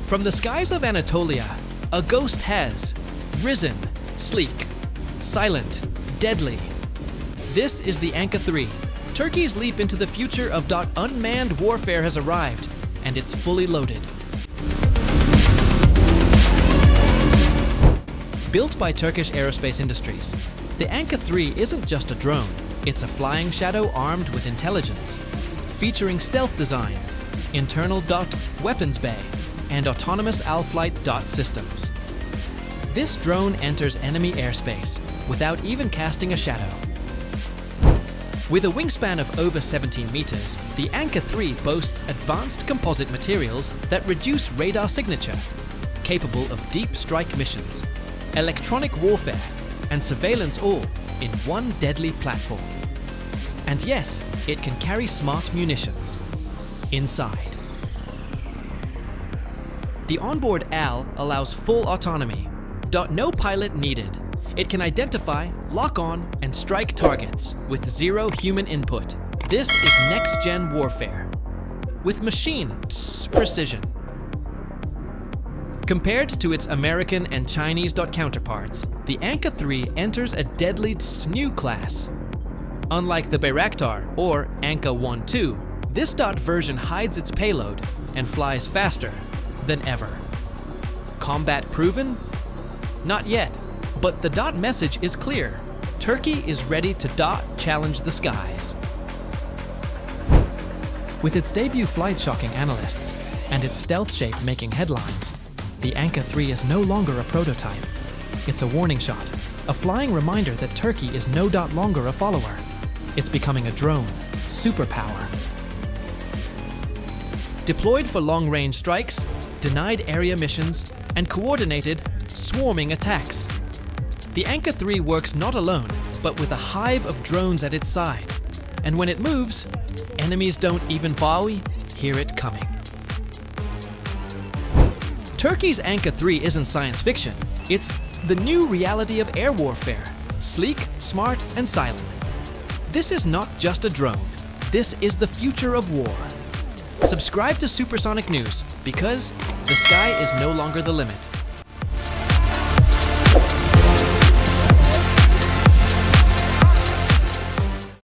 From the skies of Anatolia, a ghost has risen, sleek, silent, deadly. This is the Anka-3. Turkey's leap into the future of unmanned warfare has arrived, and it's fully loaded. Built by Turkish aerospace industries, the Anka-3 isn't just a drone, it's a flying shadow armed with intelligence, featuring stealth design, internal weapons bay, and autonomous flight systems. This drone enters enemy airspace without even casting a shadow. With a wingspan of over 17 meters, the Anka-3 boasts advanced composite materials that reduce radar signature, capable of deep strike missions, electronic warfare, and surveillance all in one deadly platform. And yes, it can carry smart munitions inside. The onboard AL allows full autonomy. No pilot needed. It can identify, lock on, and strike targets with zero human input. This is next-gen warfare with machine precision. Compared to its American and Chinese counterparts, the Anka-3 enters a deadly new class. Unlike the Bayraktar or Anka-1 II, this version hides its payload and flies faster than ever. Combat proven? Not yet, but the message is clear. Turkey is ready to challenge the skies. With its debut flight shocking analysts and its stealth shape making headlines, the Anka-3 is no longer a prototype. It's a warning shot, a flying reminder that Turkey is no longer a follower. It's becoming a drone, superpower. Deployed for long-range strikes, denied area missions, and coordinated, swarming attacks. The Anka-3 works not alone, but with a hive of drones at its side. And when it moves, enemies don't even hear it coming. Turkey's Anka-3 isn't science fiction. It's the new reality of air warfare, sleek, smart, and silent. This is not just a drone. This is the future of war. Subscribe to Supersonic News because the sky is no longer the limit.